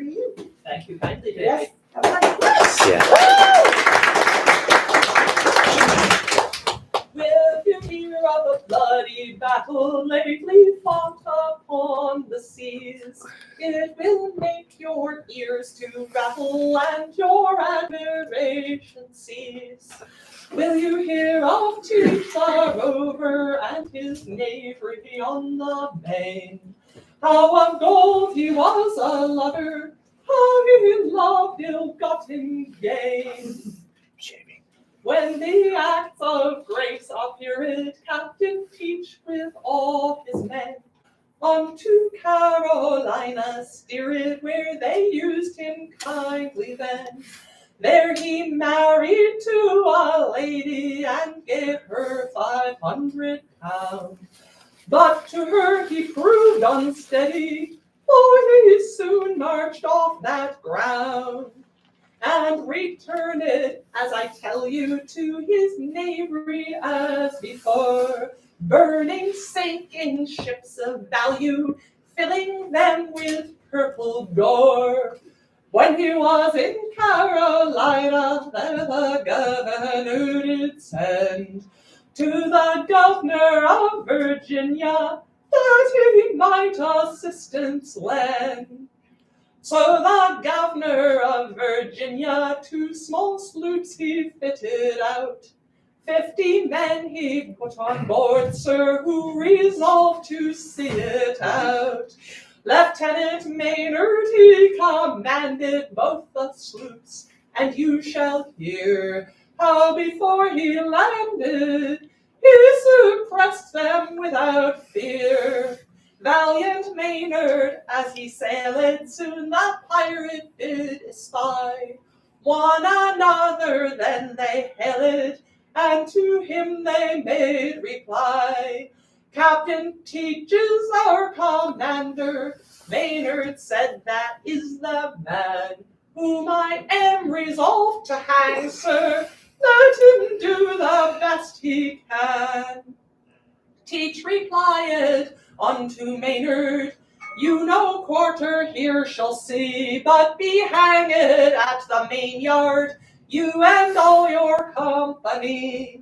to you. Thank you kindly, David. Yes. Have a nice Yeah. Will you hear of a bloody battle lately fought upon the seas? It will make your ears to rattle and your admiration cease. Will you hear of Teach the Rover and his knavery on the main? How of gold he was a lover, how he loved ill-gotten gain. When the acts of grace appeared, Captain Teach with all his men unto Carolina steered, where they used him kindly then. There he married to a lady and gave her 500 pounds. But to her he proved unsteady, for he soon marched off that ground, and returned, as I tell you, to his knavery as before, burning sinking ships of value, filling them with purple gore. When he was in Carolina, there the governor did send to the governor of Virginia that he might assistance lend. So the governor of Virginia 2 small sloops he fitted out. 50 men he put on board, sir, who resolved to see it out. Lieutenant Maynard he commanded both the sloops, and you shall hear how before he landed he suppressed them without fear. Valiant Maynard, as he sailed, soon the pirate did espy. One another then they hailed, and to him they made reply. Captain Teach is our commander. Maynard said, that is the man whom I am resolved to hang, sir. Let him do the best he can. Teach replied unto Maynard, you no quarter here shall see, but be hanged at the main yard, you and all your company.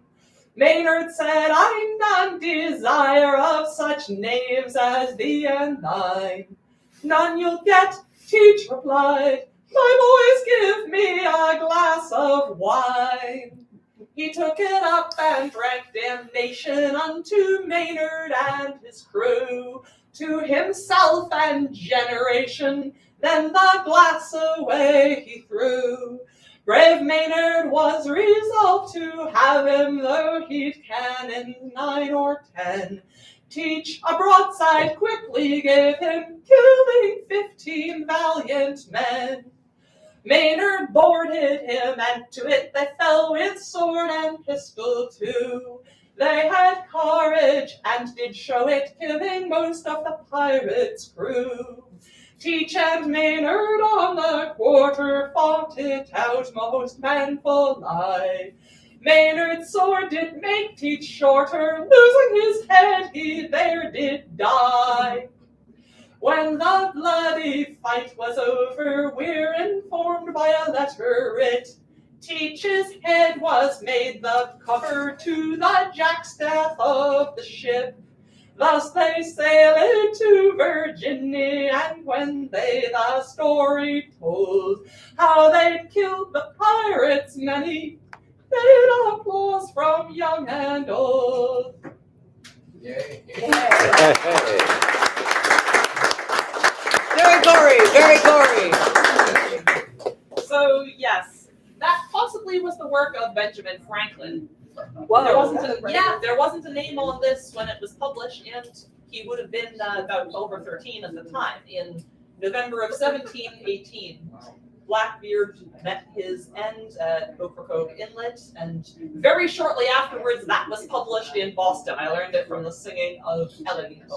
Maynard said, I none desire of such knaves as thee and thine. None you'll get, Teach replied, my boys give me a glass of wine. He took it up and drank damnation unto Maynard and his crew, to himself and generation, then the glass away he threw. Brave Maynard was resolved to have him, though he'd cannons 9 or 10. Teach a broadside quickly gave him, killing 15 valiant men. Maynard boarded him, and to it they fell with sword and pistol too. They had courage and did show it, killing most of the pirates' crew. Teach and Maynard on the quarter fought it out most manfully. Maynard's sword did make Teach shorter, losing his head he there did die. When the bloody fight was over, we're informed by a letter writ, Teach's head was made the cover to the jackstaff of the ship. Thus they sailed to Virginia, and when they the story told, how they'd killed the pirates many, made applause from young and old. Yay. Very gory, very gory. So yes, that possibly was the work of Benjamin Franklin. Whoa. There wasn't a name on this when it was published, and he would have been about 12 or 13 at the time. In November of 1718, Blackbeard met his end at Ocracoke Inlet, and very shortly afterwards, that was published in Boston. I learned it from the singing of Ellington.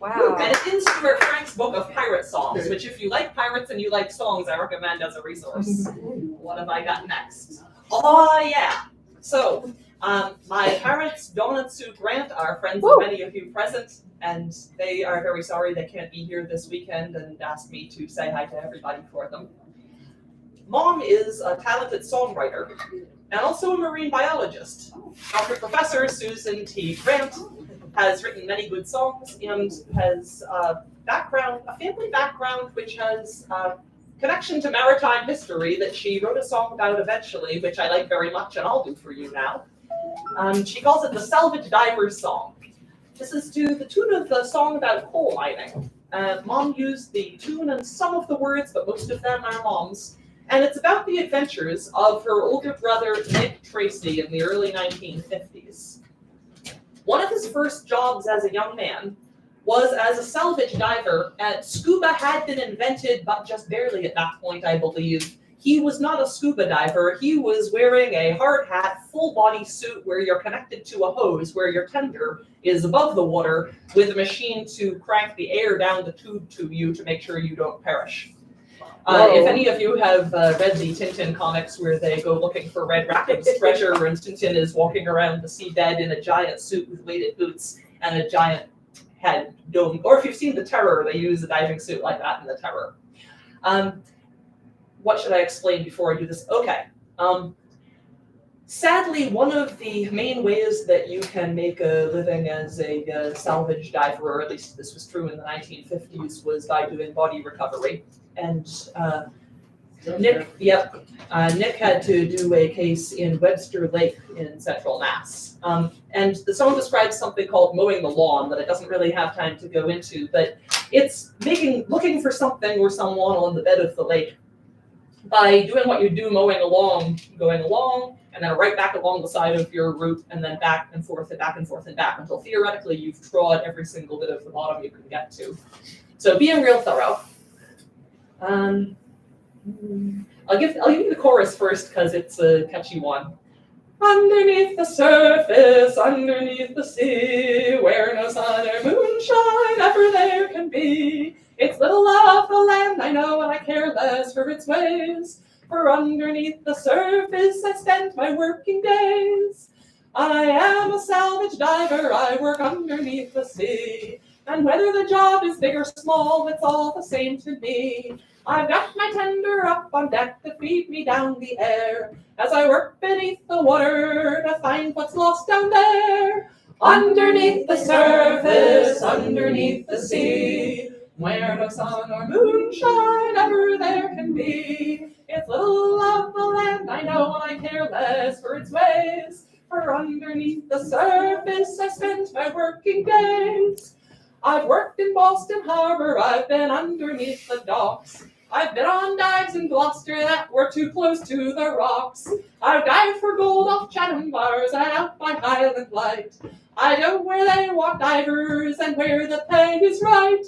Wow. And it is Stuart Frank's book of pirate songs, which if you like pirates and you like songs, I recommend as a resource. What have I got next? Oh, yeah. So, My parents, Dawn and Sue Grant, are friends of many of you present, and they are very sorry they can't be here this weekend and asked me to say hi to everybody for them. Mom is a talented songwriter and also a marine biologist. Dr. Professor Susan T. Grant has written many good songs and has a family background which has connection to maritime history that she wrote a song about eventually, which I like very much and I'll do for you now. She calls it the Salvage Diver's Song. This is to the tune of the song about coal mining. Mom used the tune and some of the words, but most of them are Mom's. And it's about the adventures of her older brother, Nick Tracy, in the early 1950s. One of his first jobs as a young man was as a salvage diver, and scuba had been invented, but just barely at that point, I believe. He was not a scuba diver. He was wearing a hard hat, full body suit where you're connected to a hose, where your tender is above the water with a machine to crank the air down the tube to you to make sure you don't perish. If any of you have read the Tintin comics where they go looking for Red Rapids treasure and Tintin is walking around the seabed in a giant suit with weighted boots and a giant head dome, or if you've seen The Terror, they use a diving suit like that in The Terror. What should I explain before I do this? Okay. Sadly, one of the main ways that you can make a living as a salvage diver, or at least this was true in the 1950s, was by doing body recovery. And Nick had to do a case in Webster Lake in central Mass. And the song describes something called mowing the lawn that it doesn't really have time to go into, but it's looking for something or someone on the bed of the lake by doing what you do mowing along, going along, and then right back along the side of your route, and then back and forth and back and forth and back until theoretically you've trod every single bit of the bottom you can get to. So being real thorough. I'll give you the chorus first because it's a catchy one. Underneath the surface, underneath the sea, where no sun or moonshine ever there can be. It's little of the land I know, and I care less for its ways. For underneath the surface I spend my working days. I am a salvage diver, I work underneath the sea. And whether the job is big or small, it's all the same to me. I've got my tender up on deck to feed me down the air, as I work beneath the water to find what's lost down there. Underneath the surface, underneath the sea, where no sun or moonshine ever there can be. It's little of the land I know, and I care less for its ways. For underneath the surface I spend my working days. I've worked in Boston Harbor, I've been underneath the docks. I've been on dives in Gloucester that were too close to the rocks. I've dived for gold off Chatham bars and out by Highland Light. I know where they walk divers and where the pay is right.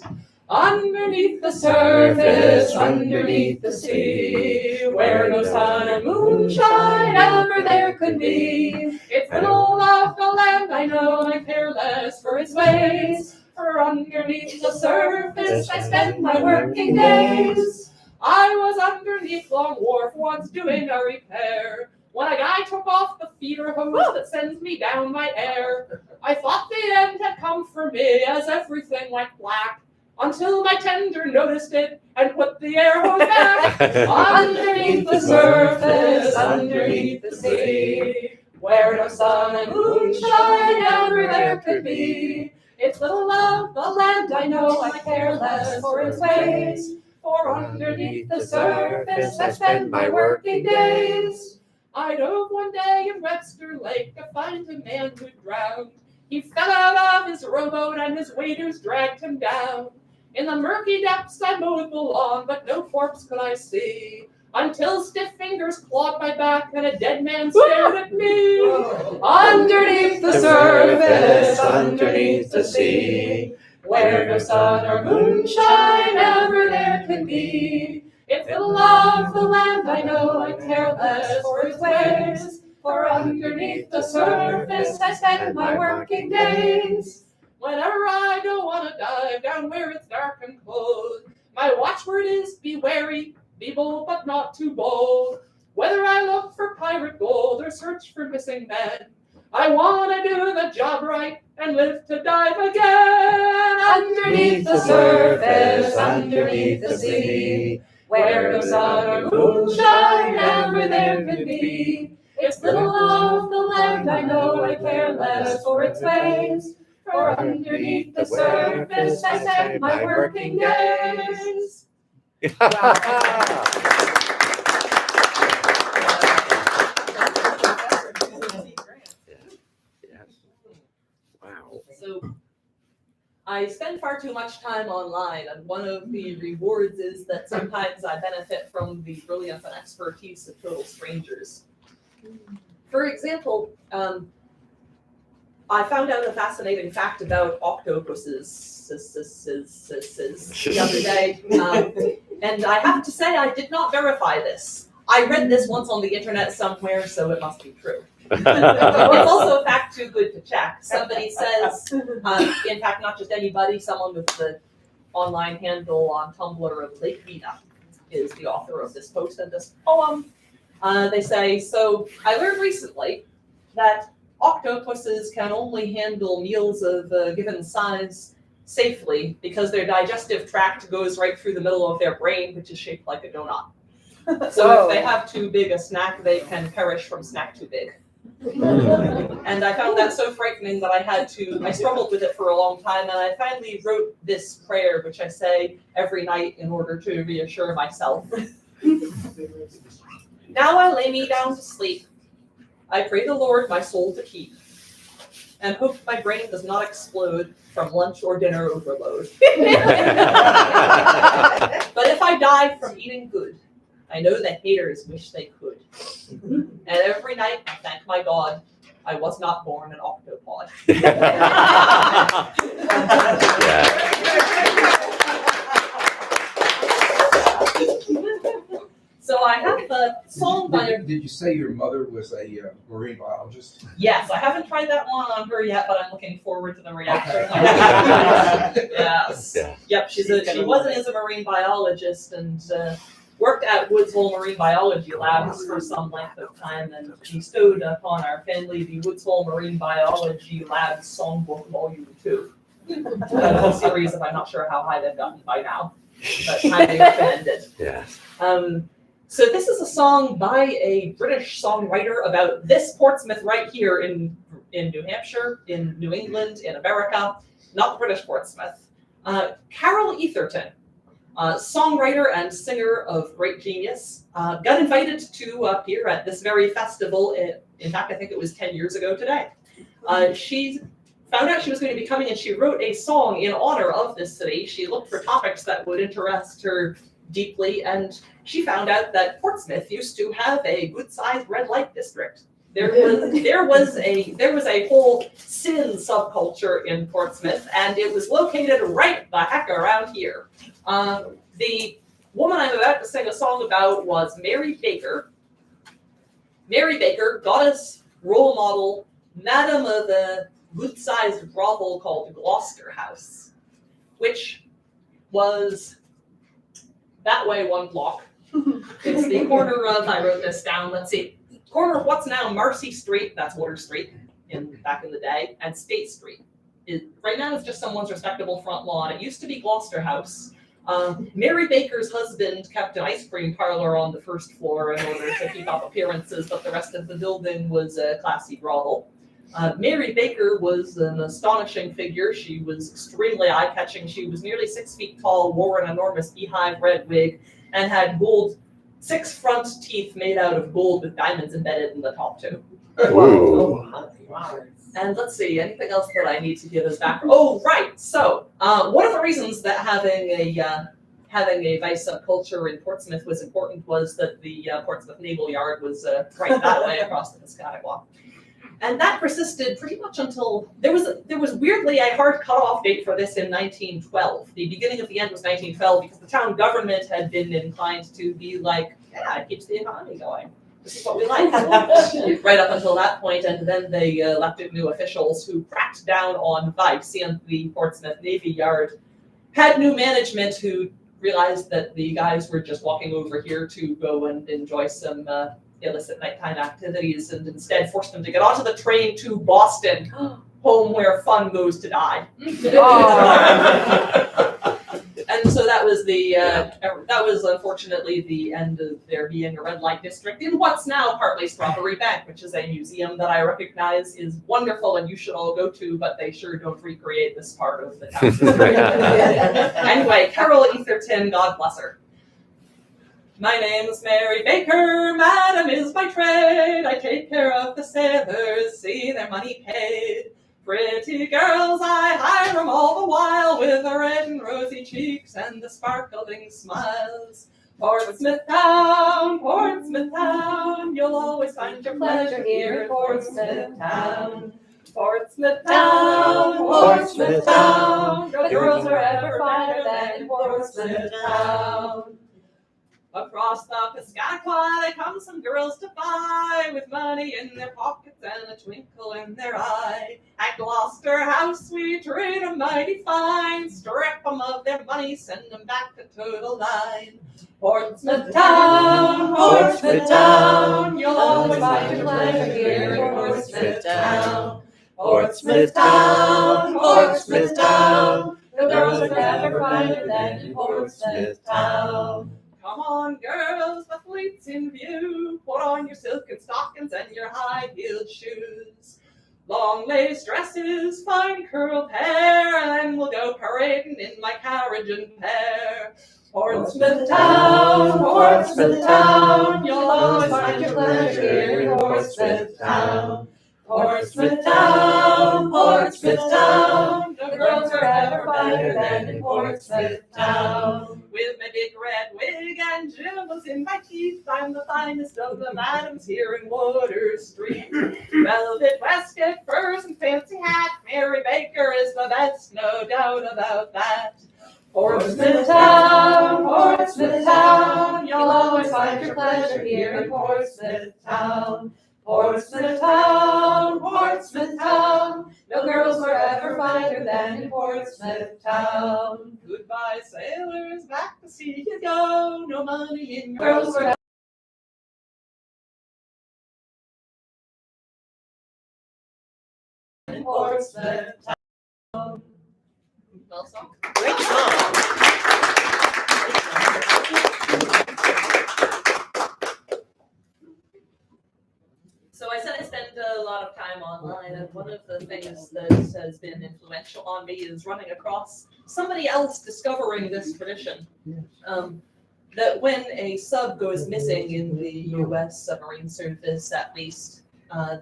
Underneath the surface, underneath the sea, where no sun or moonshine ever there could be. It's little of the land I know, and I care less for its ways. For underneath the surface I spend my working days. I was underneath Long Wharf once doing a repair, when a guy took off the feeder hose that sends me down my air. I thought the end had come for me as everything went black, until my tender noticed it and put the air hose back. Underneath the surface, underneath the sea, where no sun and moonshine ever there could be. It's little of the land I know, I care less for its ways. For underneath the surface I spend my working days. I dove one day in Webster Lake to find a man who'd drowned. He fell out of his rowboat and his waders dragged him down. In the murky depths I mowed the lawn, but no corpse could I see, until stiff fingers clawed my back and a dead man stared at me. Underneath the surface, underneath the sea, where no sun or moonshine ever there can be. It's the love of the land I know, I care less for its ways. For underneath the surface I spend my working days. Whenever I go on a dive down where it's dark and cold, my watchword is be wary, be bold but not too bold. Whether I look for pirate gold or search for missing men, I wanna do the job right and live to dive again. Underneath the surface, underneath the sea, where no sun or moonshine ever there could be. It's little of the land I know, I care less for its ways. For underneath the surface I spend my working days. Wow. So I spend far too much time online, and one of the rewards is that sometimes I benefit from the brilliance and expertise of total strangers. For example, I found out a fascinating fact about octopuses the other day, and I have to say I did not verify this. I read this once on the internet somewhere, so it must be true. It's also a fact too good to check. Somebody says, in fact, not just anybody, someone with the online handle on Tumblr of Lake Vida is the author of this post and this poem. They say, so I learned recently that octopuses can only handle meals of a given size safely because their digestive tract goes right through the middle of their brain, which is shaped like a donut. So if they have too big a snack, they can perish from snack too big. And I found that so frightening that I struggled with it for a long time, and I finally wrote this prayer, which I say every night in order to reassure myself. Now I lay me down to sleep. I pray the Lord my soul to keep, and hope my brain does not explode from lunch or dinner overload. But if I die from eating good, I know the haters wish they could. And every night I thank my God I was not born an octopod. So I have the song by... Did you say your mother was a marine biologist? Yes, I haven't tried that one on her yet, but I'm looking forward to the reaction. Yes. Yeah. Yep, she was a marine biologist and worked at Woods Hole Marine Biology Labs for some length of time, and bestowed upon our family the Woods Hole Marine Biology Labs Songbook Volume 2. A series of, I'm not sure how high they've gotten by now, but highly recommended. Yes. So this is a song by a British songwriter about this Portsmouth right here in New Hampshire, in New England, in America, not British Portsmouth. Carol Etherton, songwriter and singer of great genius, got invited to appear at this very festival. In fact, I think it was 10 years ago today. She found out she was going to be coming, and she wrote a song in honor of this city. She looked for topics that would interest her deeply, and she found out that Portsmouth used to have a good-sized red light district. There was a whole sin subculture in Portsmouth, and it was located right the heck around here. The woman I'm about to sing a song about was Mary Baker. Mary Baker, goddess, role model, madam of a good-sized brothel called Gloucester House, which was that way one block. It's the corner of, I wrote this down, let's see, corner of what's now Marcy Street, that's Water Street back in the day, and State Street. Right now it's just someone's respectable front lawn. It used to be Gloucester House. Mary Baker's husband kept an ice cream parlor on the first floor in order to keep up appearances, but the rest of the building was a classy brothel. Mary Baker was an astonishing figure. She was extremely eye-catching. She was nearly 6 feet tall, wore an enormous beehive red wig, and had 6 front teeth made out of gold with diamonds embedded in the top 2. Ooh. Wow. And let's see, anything else that I need to give as background? Oh, right. So one of the reasons that having a vice subculture in Portsmouth was important was that the Portsmouth Naval Yard was right that way across the Piscataqua. And that persisted pretty much until there was weirdly a hard cutoff date for this in 1912. The beginning of the end was 1912 because the town government had been inclined to be like, yeah, it keeps the economy going. This is what we like. Right up until that point, and then they elected new officials who cracked down on vice, and the Portsmouth Navy Yard had new management who realized that the guys were just walking over here to go and enjoy some illicit nighttime activities and instead forced them to get onto the train to Boston, home where fun goes to die. And so that was that was unfortunately the end of there being a red light district in what's now partly Strawberry Bank, which is a museum that I recognize is wonderful and you should all go to, but they sure don't recreate this part of the town. Anyway, Carol Etherton, God bless her. My name's Mary Baker, madam is my trade. I take care of the sailors, see their money paid. Pretty girls, I hire 'em all the while with the red and rosy cheeks and the sparkling smiles. Portsmouth Town, you'll always find your pleasure here in Portsmouth Town. Portsmouth Town, the girls are ever finer than in Portsmouth Town. Across the Piscataqua there come some girls to buy, with money in their pockets and a twinkle in their eye. At Gloucester House we treat 'em mighty fine, strip 'em of their money, send 'em back to the line. Portsmouth Town, you'll always find your pleasure here in Portsmouth Town. Portsmouth Town, the girls are never finer than in Portsmouth Town. Come on, girls, the fleet's in view. Put on your silken stockings and your high-heeled shoes. Long lace dresses, fine curled hair, and we'll go parading in my carriage and pair. Portsmouth Town, you'll always find your pleasure here in Portsmouth Town. Portsmouth Town, the girls are ever finer than in Portsmouth Town. With my big red wig and jewels in my teeth, I'm the finest of the madams here in Water Street. Velvet waistcoat, furs, and fancy hat, Mary Baker is the best, no doubt about that. Portsmouth Town, you'll always find your pleasure here in Portsmouth Town. Portsmouth Town, no girls were ever finer than in Portsmouth Town. Goodbye, sailors, back to sea you go, no money in your girls were in Portsmouth Town. Well sung. Great song. So I said I spend a lot of time online, and one of the things that has been influential on me is running across somebody else discovering this tradition. That when a sub goes missing in the U.S. submarine service, at least,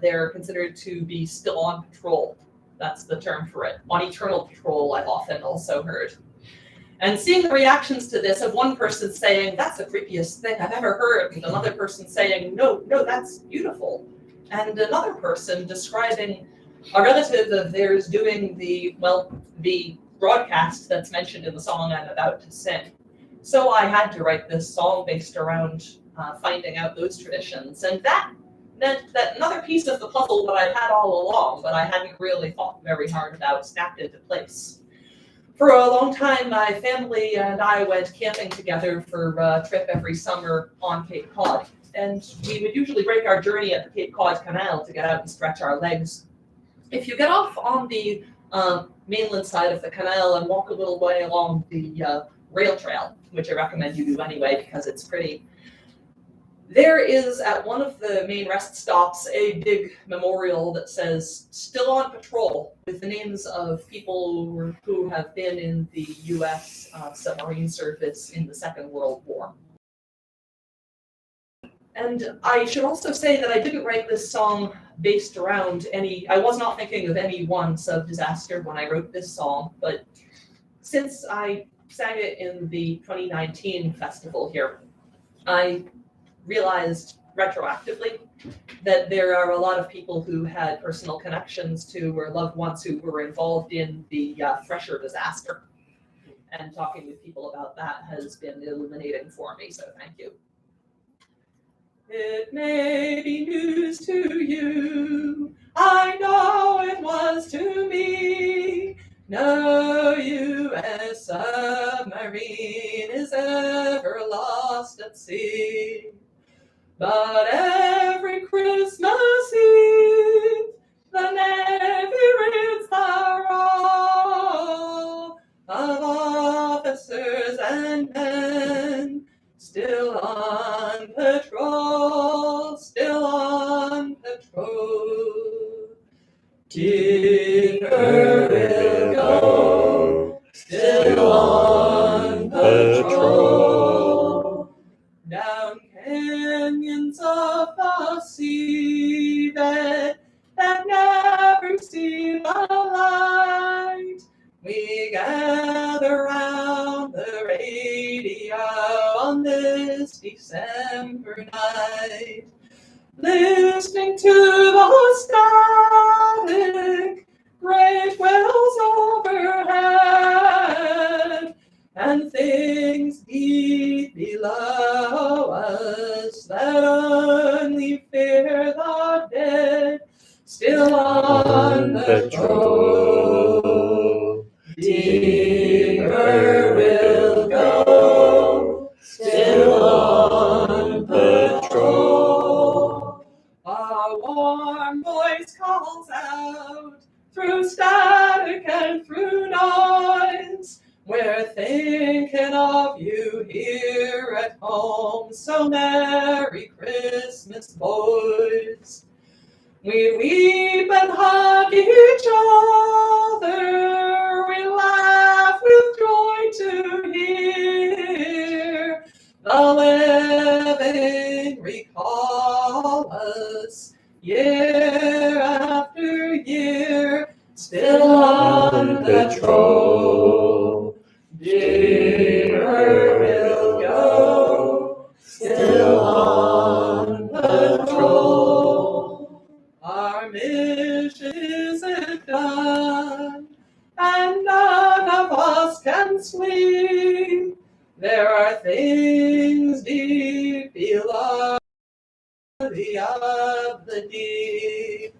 they're considered to be still on patrol. That's the term for it. On eternal patrol, I've often also heard. And seeing the reactions to this of one person saying, that's the creepiest thing I've ever heard, and another person saying, no, that's beautiful. And another person describing a relative of theirs doing the broadcast that's mentioned in the song I'm about to sing. So I had to write this song based around finding out those traditions. And that meant that another piece of the puzzle that I'd had all along, but I hadn't really thought very hard about, snapped into place. For a long time, my family and I went camping together for a trip every summer on Cape Cod. And we would usually break our journey at the Cape Cod Canal to get out and stretch our legs. If you get off on the mainland side of the canal and walk a little way along the rail trail, which I recommend you do anyway because it's pretty, there is at one of the main rest stops a big memorial that says "Still on Patrol" with the names of people who have been in the U.S. Submarine service in the Second World War. And I should also say that I didn't write this song based around I was not thinking of any one sub-disaster when I wrote this song, but since I sang it in the 2019 festival here, I realized retroactively that there are a lot of people who had personal connections to or loved ones who were involved in the Thresher disaster. And talking with people about that has been illuminating for me, so thank you. It may be news to you, I know it was to me. No U.S. submarine is ever lost at sea. But every Christmas Eve, the Navy reads the roll of officers and men still on patrol, still on patrol. Deeper we'll go, still on patrol. Down canyons of the seabed that never see the light, we gather round the radio on this December night, listening to the static great wells overhead and things deep below us that only fear the dead, still on patrol. Deeper we'll go, still on patrol. A warm voice calls out through static and through noise, we're thinking of you here at home, so Merry Christmas, boys. We weep and hug each other, we laugh with joy to hear the living recall us year after year, still on patrol. Deeper we'll go, still on patrol. Our mission isn't done, and none of us can sleep. There are things deep below the deep.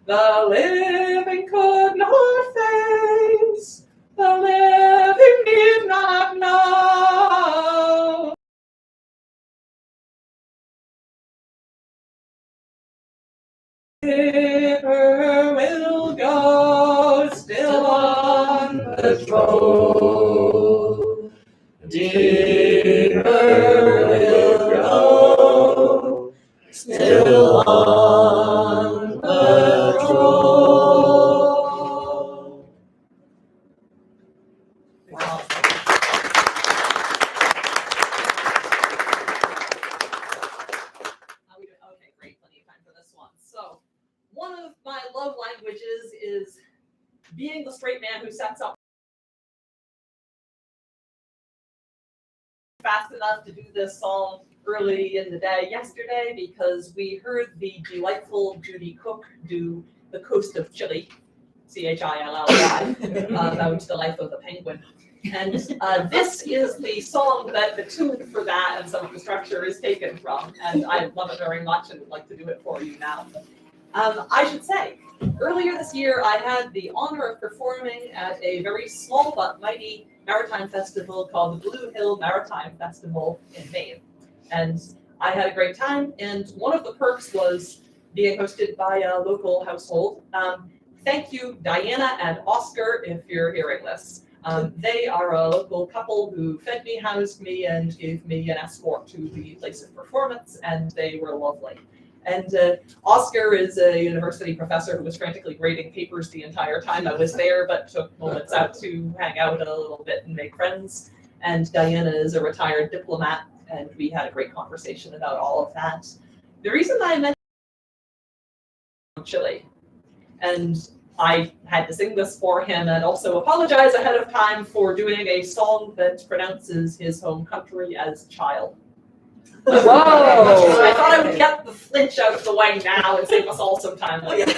The living could not face, the living did not know. Deeper we'll go, still on patrol. Deeper we'll go, still on patrol. Wow. Okay, great, plenty of time for this one. So, one of my love languages is being the straight man who sets up fast enough to do this song early in the day yesterday because we heard the delightful Judy Cook do The Coast of Chile, C-H-I-L-L-Y, about the life of the penguin. And this is the song that the tune for that and some of the structure is taken from, and I love it very much and would like to do it for you now. I should say, earlier this year I had the honor of performing at a very small but mighty maritime festival called the Blue Hill Maritime Festival in Maine. And I had a great time, and one of the perks was being hosted by a local household. Thank you, Diana and Oscar, if you're hearing this. They are a local couple who fed me, housed me, and gave me an escort to the place of performance, and they were lovely. And Oscar is a university professor who was frantically grading papers the entire time I was there, but took moments out to hang out a little bit and make friends. And Diana is a retired diplomat, and we had a great conversation about all of that. The reason I mentioned Chile, and I had to sing this for him and also apologize ahead of time for doing a song that pronounces his home country as child. Whoa! I thought I would get the flinch out of the way now and save us all some time later.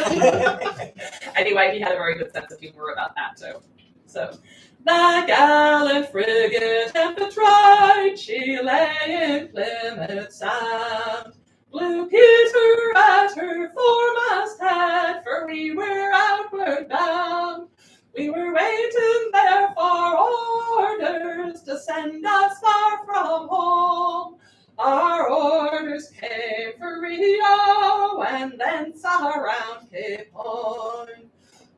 Anyway, he had a very good sense of humor about that too. So, the gallant frigate Tempest tried, she lay in Plymouth Sound. Blue Peter at her foremast head, for we were outward bound. We were waiting there for orders to send us far from home. Our orders came settlements around Cape Horn.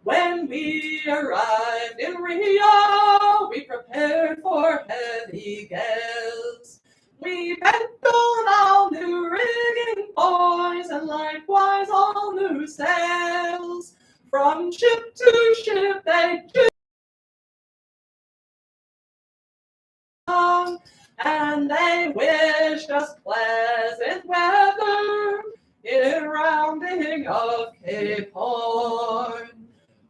When we arrived in Rio, we prepared for heavy gales. We bent on all new rigging, boys, and likewise all new sails. From ship to ship they and they wished us pleasant weather in rounding of Cape Horn.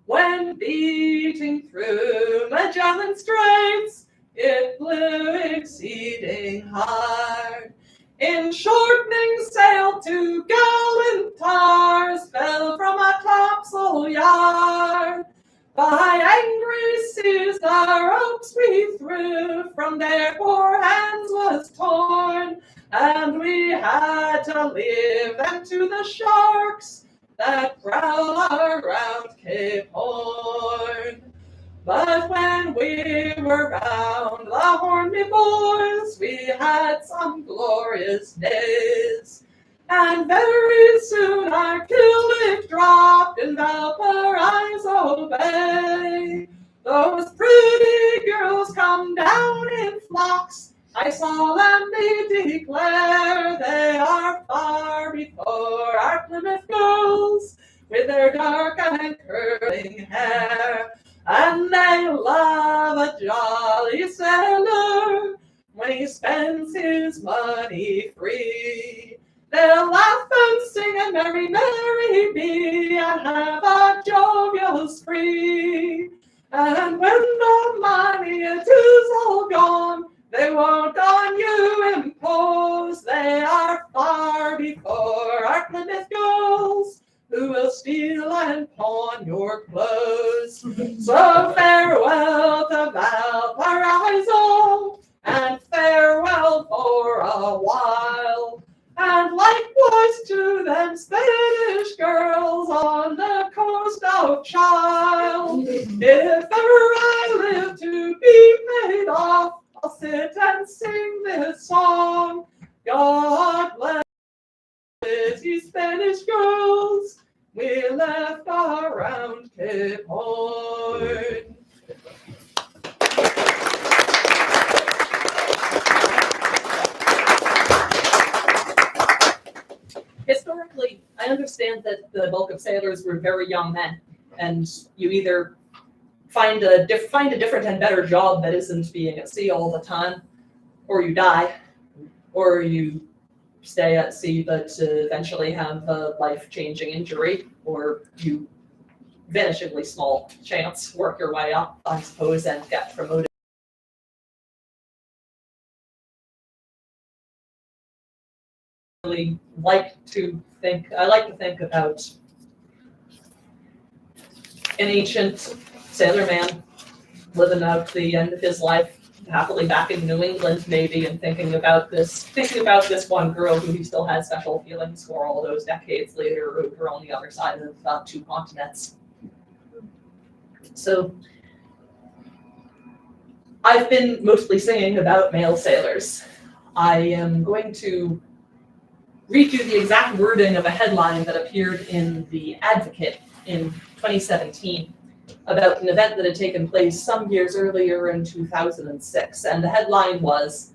When beating through Magellan Straits, it blew exceeding hard. In shortening sail to gallant tars fell from a topsail yard. By angry seas the ropes we threw from their poor hands was torn, and we had to leave them to the sharks that prowl around Cape Horn. But when we were round the Horn, me boys, we had some glorious days. And very soon our keel dropped in Valparaiso Bay. Those pretty girls come down in flocks. I saw them, they declare they are far before our Plymouth girls with their dark and curling hair. And they love a jolly sailor when he spends his money free. They'll laugh and sing and merry, merry be, and have a jovial spree. And when the money is all gone, they won't on you impose. They are far before our Plymouth girls, who will steal and pawn your clothes. So farewell to Valparaiso, and farewell for a while. And likewise to them Spanish girls on the coast of Chile. If ever I live to be paid off, I'll sit and sing this song. God bless the Spanish girls we left around Cape Horn. Historically, I understand that the bulk of sailors were very young men, and you either find a different and better job that isn't being at sea all the time, or you die, or you stay at sea but eventually have a life-changing injury, or you vanishingly small chance work your way up, I suppose, and get promoted. I like to think about an ancient sailor man living out the end of his life happily back in New England, maybe, and thinking about this one girl who he still has special feelings for all those decades later, over on the other side of 2 continents. So I've been mostly singing about male sailors. I am going to read you the exact wording of a headline that appeared in The Advocate in 2017 about an event that had taken place some years earlier in 2006. And the headline was,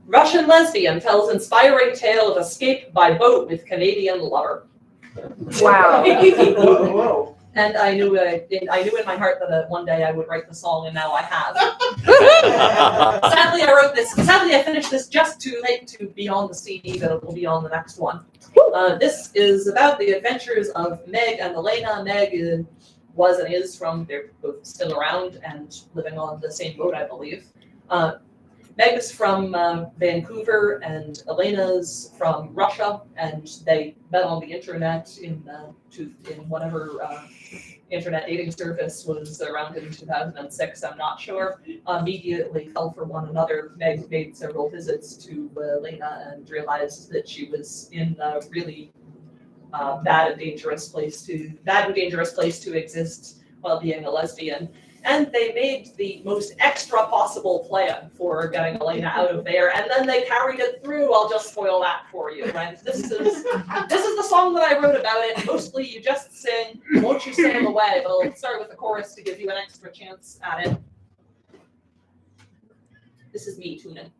"Russian lesbian tells inspiring tale of escape by boat with Canadian lover." Wow. Whoa. And I knew in my heart that one day I would write the song, and now I have. Sadly, I finished this just too late to be on the CD, but it will be on the next one. This is about the adventures of Meg and Elena. Meg was and is they're both still around and living on the same boat, I believe. Meg's from Vancouver and Elena's from Russia, and they met on the internet in whatever internet dating service was around in 2006, I'm not sure. Immediately fell for one another. Meg made several visits to Elena and realized that she was in a really bad and dangerous place to exist while being a lesbian. And they made the most extra possible plan for getting Elena out of there, and then they carried it through. I'll just spoil that for you. And this is the song that I wrote about it. Mostly you just sing, "Won't You Sail Away," but I'll start with the chorus to give you an extra chance at it. This is me tuning.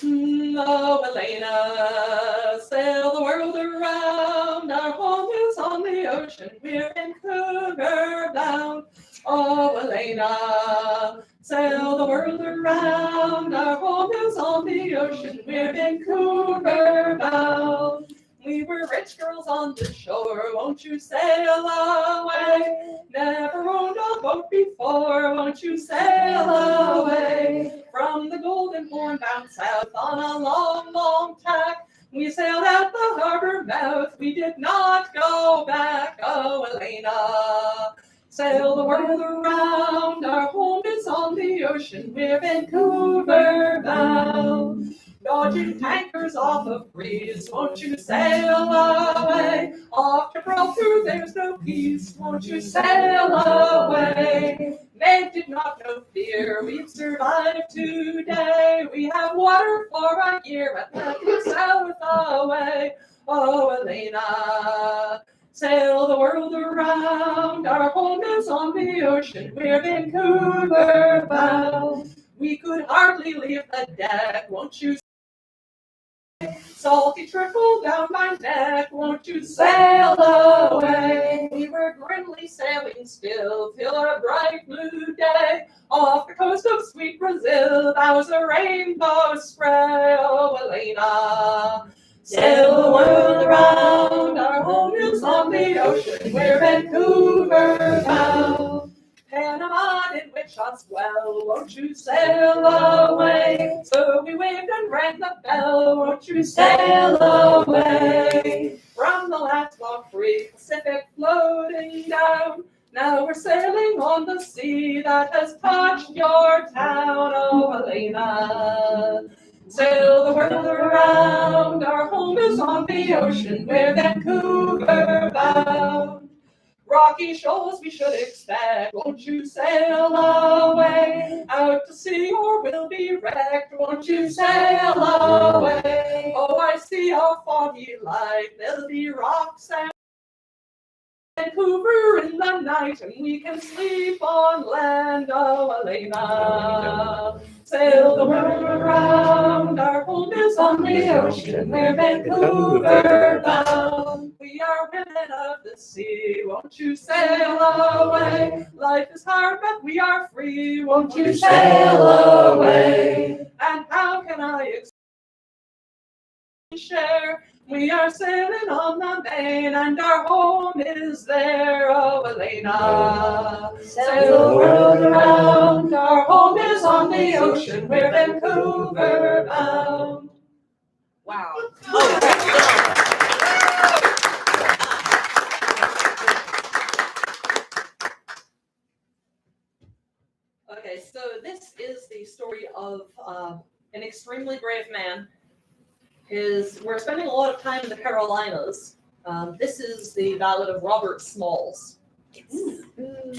Oh, Elena, sail the world around. Our home is on the ocean. We're in Cougar bound. Oh, Elena, sail the world around. Our home is on the ocean. We're in Cougar bound. We were rich girls on the shore. Won't you sail away? Never owned a boat before. Won't you sail away? From the Golden Horn bound south on a long, long tack. We sailed out the harbor mouth. We did not go back. Oh, Elena, sail the world around. Our home is on the ocean. We're Vancouver bound. Dodging tankers off a breeze, won't you sail away? Off Gibraltar, there's no peace, won't you sail away? Men did not know fear, we've survived today. We have water for a year and nothing south away. Oh, Elena, sail the world around. Our home is on the ocean, we're Vancouver bound. We could hardly leave the deck, won't you? Salty trickle down my neck, won't you sail away? We were grimly sailing still till a bright blue day. Off the coast of sweet Brazil, that was a rainbow spray. Oh, Elena, sail the world around. Our home is on the ocean, we're Vancouver bound. Panama did wish us well, won't you sail away? So we waved and rang the bell, won't you sail away? From the last log free Pacific floating down, now we're sailing on the sea that has touched your town. Oh, Elena, sail the world around. Our home is on the ocean, we're Vancouver bound. Rocky shoals we should expect, won't you sail away? Out to sea or we'll be wrecked, won't you sail away? Oh, I see a foggy light, there'll be rocks and Vancouver in the night, and we can sleep on land. Oh, Elena, sail the world around. Our home is on the ocean, we're Vancouver bound. We are women of the sea, won't you sail away? Life is hard, but we are free, won't you sail away? And how can I share? We are sailing on the main, and our home is there. Oh, Elena, sail the world around. Our home is on the ocean, we're Vancouver bound. Wow. Okay, so this is the story of an extremely brave man. We're spending a lot of time in the Carolinas. This is the ballad of Robert Smalls.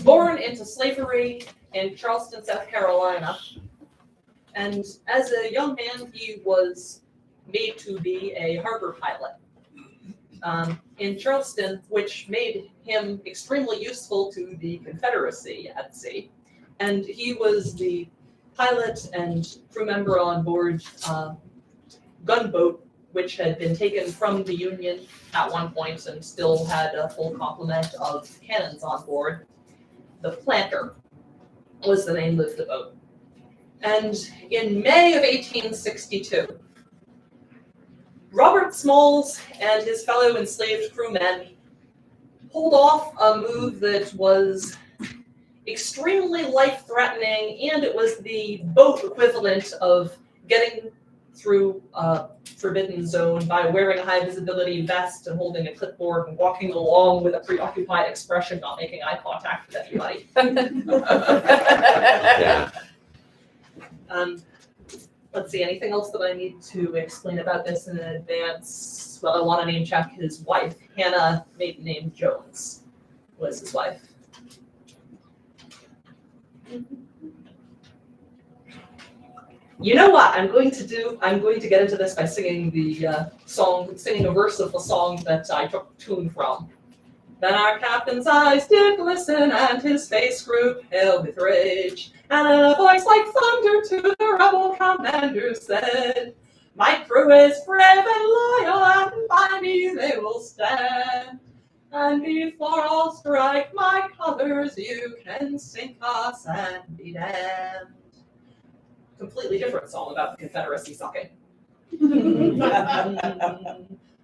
Born into slavery in Charleston, South Carolina. And as a young man, he was made to be a harbor pilot in Charleston, which made him extremely useful to the Confederacy at sea. And he was the pilot and crew member on board gunboat, which had been taken from the Union at one point and still had a full complement of cannons on board. The Planter was the name of the boat. And in May of 1862, Robert Smalls and his fellow enslaved crewmen pulled off a move that was extremely life-threatening, and it was the boat equivalent of getting through a forbidden zone by wearing a high-visibility vest and holding a clipboard and walking along with a preoccupied expression, not making eye contact with anybody. Yeah. Let's see, anything else that I need to explain about this in advance? Well, I want to name check his wife. Hannah, maiden name Jones, was his wife. You know what I'm going to do? I'm going to get into this by singing the singing a verse of the song that I took tune from. Then our captain's eyes did glisten, and his face grew pale with rage. And a voice like thunder to the rebel commander said, "My crew is brave and loyal, and by me they will stand. And before I'll strike my colors, you can sink us and be damned." Completely different song about the Confederacy sucking.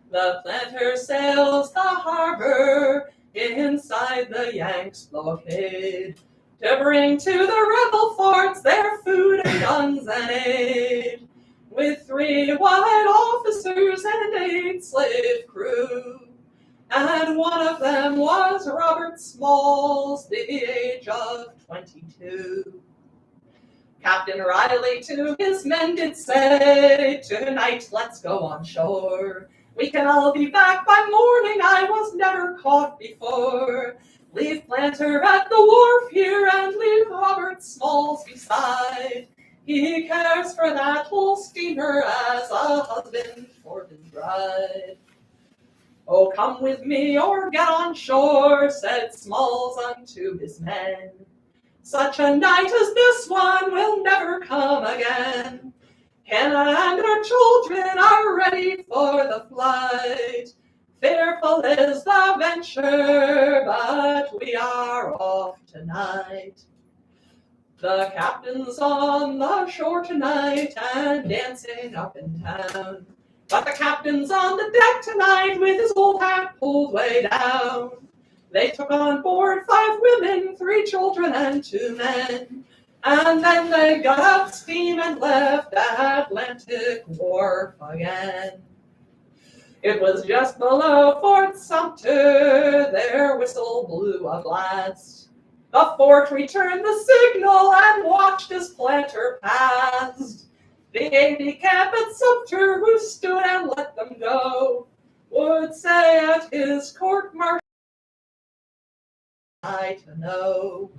The planter sails the harbor inside the Yanks' blockade to bring to the rebel forts their food and guns and aid. With 3 white officers and 8 slave crew, and one of them was Robert Smalls, the age of 22. Captain Riley to his men did say, "Tonight let's go on shore. We can all be back by morning, I was never caught before. Leave Planter at the wharf here and leave Robert Smalls beside. He cares for that whole steamer as a husband for his bride." "Oh, come with me or get on shore," said Smalls unto his men. "Such a night as this one will never come again. Hannah and her children are ready for the flight. Fearful is the venture, but we are off tonight. The captain's on the shore tonight and dancing up and down. But the captain's on the deck tonight with his old hat pulled way down. They took on board 5 women, 3 children, and 2 men. And then they got up steam and left Atlantic Wharf again. It was just below Fort Sumter, their whistle blew a blast. The fort returned the signal and watched as Planter passed. The aide camp at Sumter, who stood and let them go, would say at his court-martial, "I to know."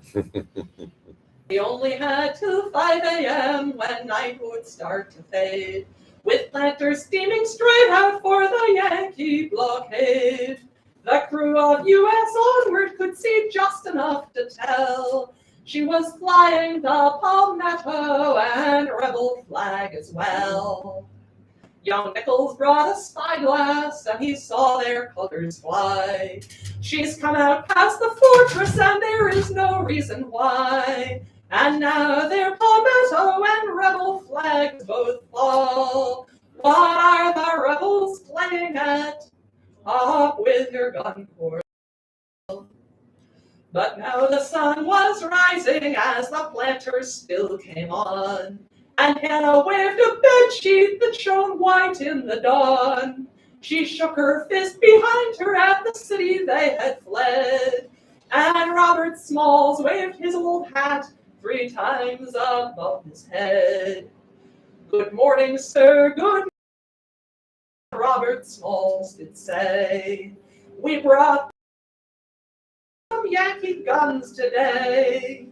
He only had till 5 a.m. when night would start to fade, with Planter steaming straight out for the Yankee blockade. The crew of U.S. Onward could see just enough to tell she was flying the palmetto and rebel flag as well. Young Nichols brought a spyglass and he saw their colors fly. She's come out past the fortress and there is no reason why. And now their palmetto and rebel flags both fall. What are the rebels playing at? Up with your gun port. But now the sun was rising as the planters still came on, and Hannah waved a bedsheet that shone white in the dawn. She shook her fist behind her at the city they had fled, and Robert Smalls waved his old hat 3 times above his head. "Good morning, sir, good morning," Robert Smalls did say. "We brought some Yankee guns today.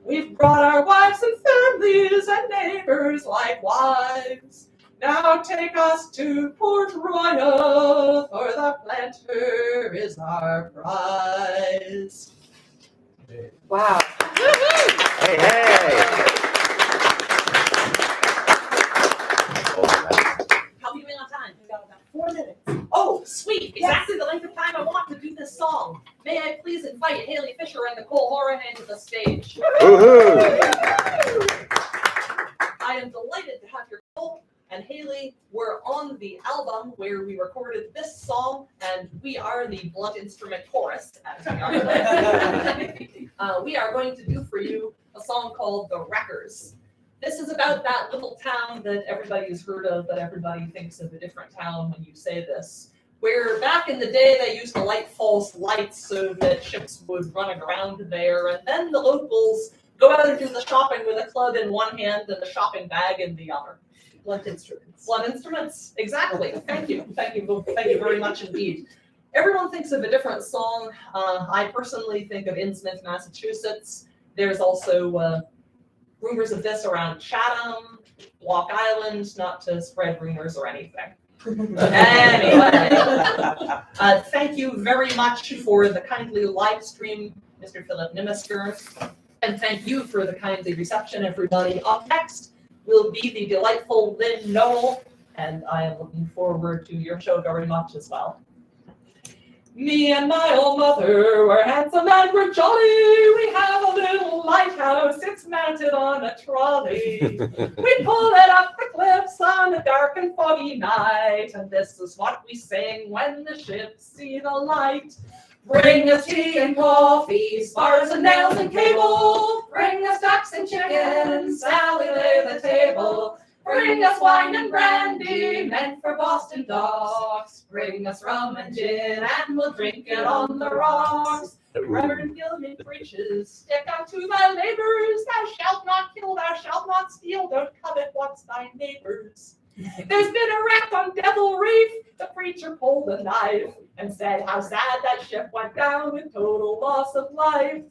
We've brought our wives and families and neighbors likewise. Now take us to Port Royal, for the Planter is our prize." Wow. Hey, hey. How are we doing on time? We've got about 4 minutes. Oh, sweet. Exactly the length of time I want to do this song. May I please invite Haley Fisher and Nicole Horahan to the stage. Woohoo! I am delighted to have your Nicole and Haley. We're on the album where we recorded this song, and we are the blunt instrument chorus, as we are. We are going to do for you a song called The Wreckers. This is about that little town that everybody's heard of, but everybody thinks of a different town when you say this. Where back in the day they used to light false lights so that ships would run aground there, and then the locals go out and do the shopping with a club in one hand and a shopping bag in the other. Blunt instruments. Blunt instruments, exactly. Thank you very much indeed. Everyone thinks of a different song. I personally think of Innsmouth, Massachusetts. There's also rumors of this around Chatham, Block Island, not to spread rumors or anything. Anyway, thank you very much for the kindly live stream, Mr. Philip Nimister, and thank you for the kindly reception, everybody. Up next will be the delightful Lynn Noel, and I am looking forward to your show very much as well. Me and my old mother were handsome and we're jolly. We have a little lighthouse, it's mounted on a trolley. We pull it up the cliffs on a dark and foggy night, and this is what we sing when the ships see the light. Bring us tea and coffee, spars and nails and cable. Bring us ducks and chickens, Sally lay the table. Bring us wine and brandy, meant for Boston docks. Bring us rum and gin, and we'll drink it on the rocks. Reverend Gilman preaches, stick out to thy neighbors. Thou shalt not kill, thou shalt not steal, don't covet what's thy neighbor's. There's been a wreck on Devil Reef. The preacher pulled a knife and said how sad that ship went down with total loss of life.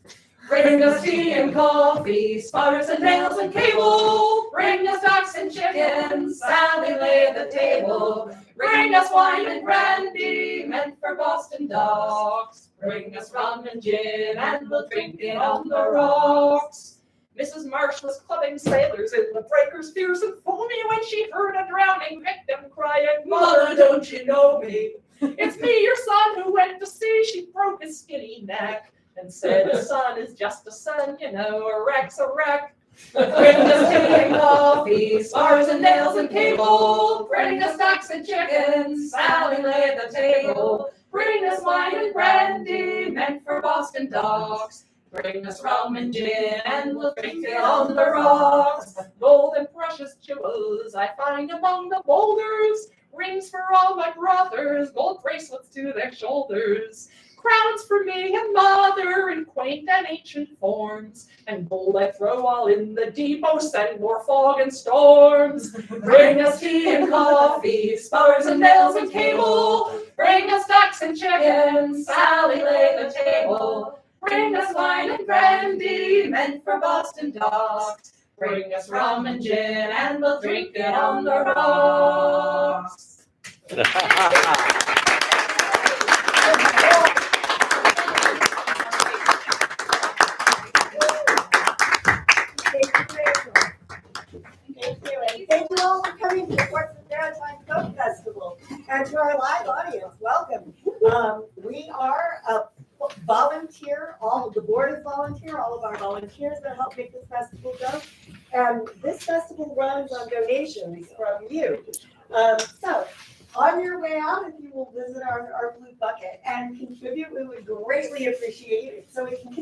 Bring us tea and coffee, spars and nails and cable. Bring us ducks and chickens, Sally lay the table. Bring us wine and brandy, meant for Boston docks. Bring us rum and gin, and we'll drink it on the rocks. Mrs. Marsh was clubbing sailors in the breakers fierce and foamy when she heard a drowning victim crying, "Mother, don't you know me? It's me, your son, who went to sea." She broke his skinny neck and said, "A son is just a son, you know, a wreck's a wreck." Bring us tea and coffee, spars and nails and cable. Bring us ducks and chickens, Sally lay the table. Bring us wine and brandy, meant for Boston docks. Bring us rum and gin, and we'll drink it on the rocks. Gold and precious jewels I find among the boulders. Rings for all my brothers, gold bracelets to their shoulders. Crowns for me and mother in quaint and ancient forms. And gold I throw all in the deep, oh send more fog and storms. Bring us tea and coffee, spars and nails and cable. Bring us ducks and chickens, Sally lay the table. Bring us wine and brandy, meant for Boston docks. Bring us rum and gin, and we'll drink it on the rocks. Thank you all for coming to the Portsmouth Maritime Folk Festival and to our live audience. Welcome. We are a volunteer, all of the board is volunteer, all of our volunteers that help make this festival go. And this festival runs on donations from you. So on your way out, if you will visit our blue bucket and contribute, we would greatly appreciate it so we can